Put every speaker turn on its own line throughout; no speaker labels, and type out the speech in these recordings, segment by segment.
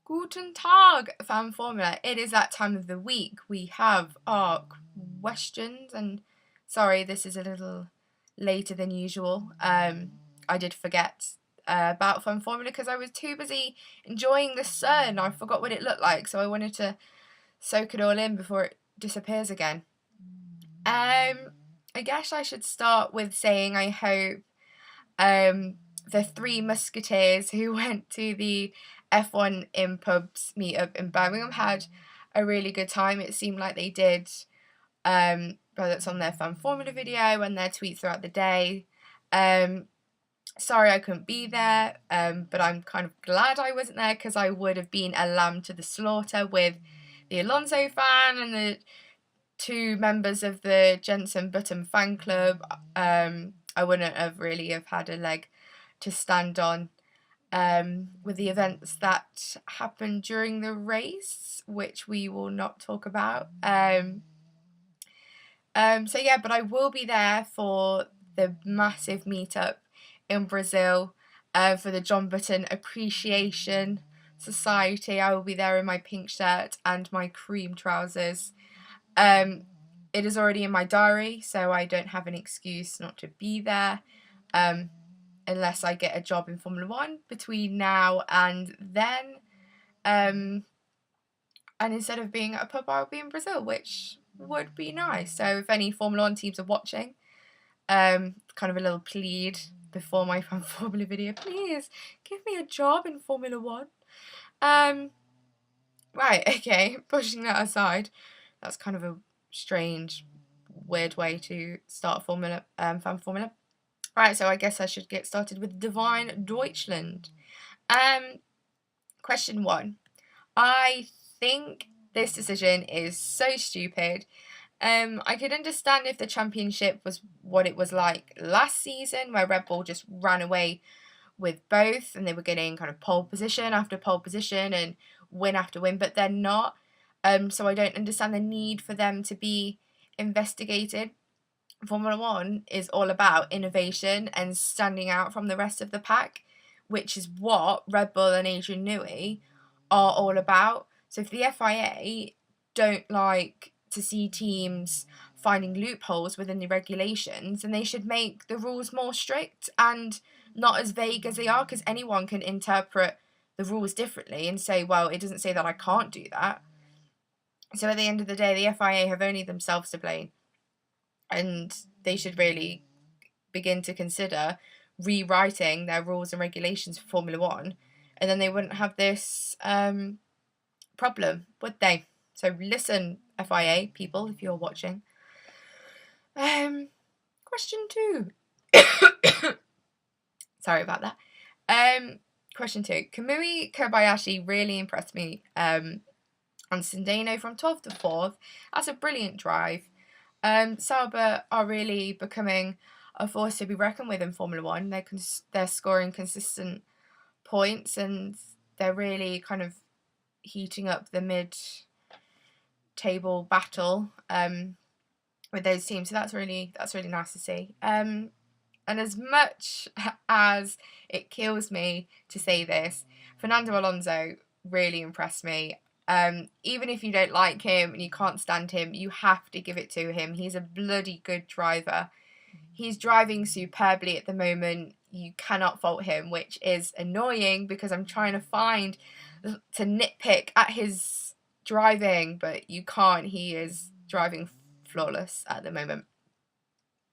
Guten Tag, Fan Formula. It is that time of the week. We have our questions, and sorry, this is a little later than usual. I did forget about Fan Formula because I was too busy enjoying the sun. I forgot what it looked like, so I wanted to soak it all in before it disappears again. I guess I should start with saying I hope the Three Musketeers who went to the F1 in pubs meetup in Birmingham had a really good time. It seemed like they did, whether it's on their Fan Formula video and their tweets throughout the day. Sorry I couldn't be there, but I'm kind of glad I wasn't there because I would have been a lamb to the slaughter with the Alonso fan and the two members of the Jenson Button fan club. I wouldn't have really have had a leg to stand on with the events that happened during the race, which we will not talk about. So yeah, but I will be there for the massive meetup in Brazil for the John Button Appreciation Society. I will be there in my pink shirt and my cream trousers. It is already in my diary, so I don't have an excuse not to be there, unless I get a job in Formula One between now and then. And instead of being at a pub, I'll be in Brazil, which would be nice. So if any Formula One teams are watching, kind of a little plead before my Formula video, please give me a job in Formula One. Right, okay, pushing that aside, that's kind of a strange, weird way to start Formula, Fan Formula. Right, so I guess I should get started with Devine Deutschland. Question 1. I think this decision is so stupid. I could understand if the championship was what it was like last season, where Red Bull just ran away with both and they were getting kind of pole position after pole position and win after win, but they're not. So I don't understand the need for them to be investigated. Formula One is all about innovation and standing out from the rest of the pack, which is what Red Bull and Adrian Newey are all about. So if the FIA don't like to see teams finding loopholes within the regulations, then they should make the rules more strict and not as vague as they are, because anyone can interpret the rules differently and say, well, it doesn't say that I can't do that. So at the end of the day, the FIA have only themselves to blame, and they should really begin to consider rewriting their rules and regulations for Formula One, and then they wouldn't have this problem, would they? So listen, FIA people, if you're watching. Question 2. Sorry about that. Question 2. Kamui Kobayashi really impressed me on Sindeno from 12th to 4th. That's a brilliant drive. Sauber are really becoming a force to be reckoned with in Formula One. They're scoring consistent points and they're really kind of heating up the mid-table battle with those teams. So that's really nice to see. And as much as it kills me to say this, Fernando Alonso really impressed me. Even if you don't like him and you can't stand him, you have to give it to him. He's a bloody good driver. He's driving superbly at the moment. You cannot fault him, which is annoying because I'm trying to find to nitpick at his driving, but you can't. He is driving flawless at the moment.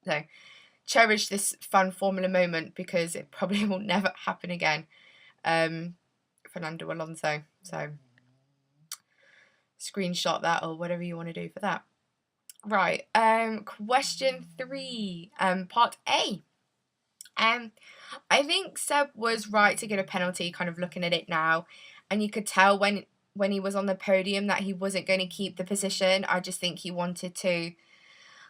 So cherish this Fan Formula moment because it probably will never happen again. Fernando Alonso. So screenshot that or whatever you want to do for that. Right, question 3, part A. I think Seb was right to get a penalty, kind of looking at it now, and you could tell when he was on the podium that he wasn't going to keep the position. I just think he wanted to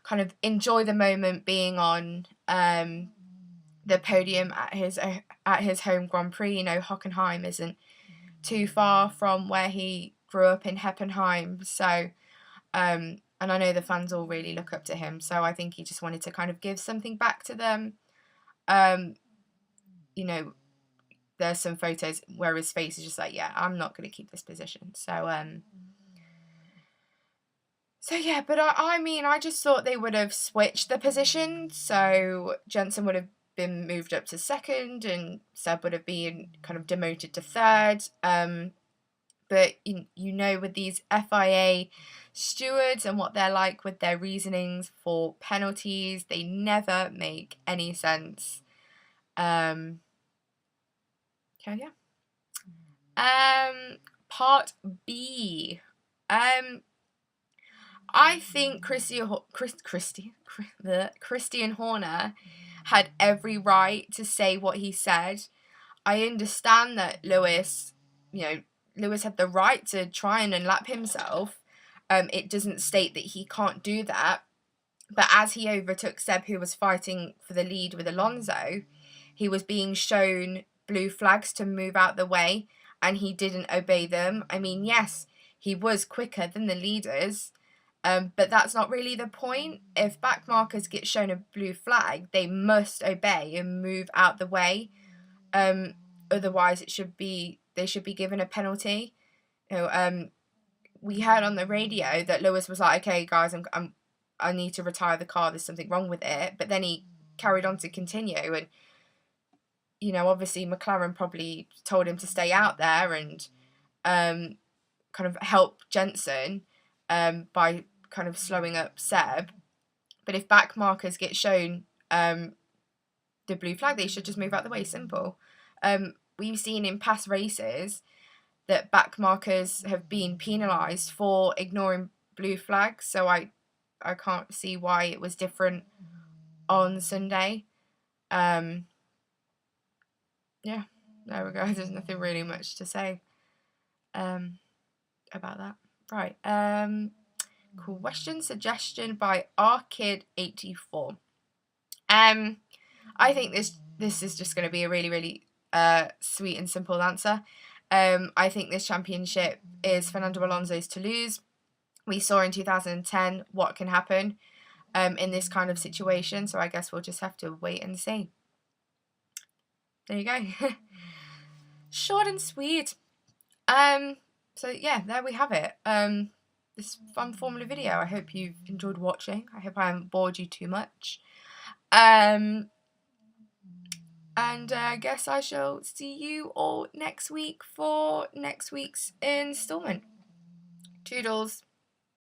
kind of enjoy the moment being on the podium at his home Grand Prix. You know, Hockenheim isn't too far from where he grew up in Heppenheim, so and I know the fans all really look up to him, so I think he just wanted to kind of give something back to them. You know, there's some photos where his face is just like, yeah, I'm not going to keep this position. So yeah, but I mean, I just thought they would have switched the position. So Jensen would have been moved up to second, and Seb would have been kind of demoted to third. But you know, with these FIA stewards and what they're like with their reasonings for penalties, they never make any sense. So yeah. Part B. I think Christian Horner had every right to say what he said. I understand that Lewis had the right to try and unlap himself. It doesn't state that he can't do that. But as he overtook Seb, who was fighting for the lead with Alonso, he was being shown blue flags to move out the way, and he didn't obey them. I mean, yes, he was quicker than the leaders, but that's not really the point. If back markers get shown a blue flag, they must obey and move out the way. Otherwise, they should be given a penalty. We heard on the radio that Lewis was like, "Okay, guys, I need to retire the car. There's something wrong with it." But then he carried on to continue, and obviously McLaren probably told him to stay out there and kind of help Jensen by kind of slowing up Seb. But if back markers get shown the blue flag, they should just move out the way. Simple. We've seen in past races that back markers have been penalised for ignoring blue flags, so I can't see why it was different on Sunday. Yeah, there we go. There's nothing really much to say about that. Right. Question suggestion by rkid84. I think this is just going to be a really, really sweet and simple answer. I think this championship is Fernando Alonso's to lose. We saw in 2010 what can happen in this kind of situation, so I guess we'll just have to wait and see. There you go. Short and sweet. So yeah, there we have it. This fun Formula video. I hope you've enjoyed watching. I hope I haven't bored you too much. And I guess I shall see you all next week for next week's installment. Toodles.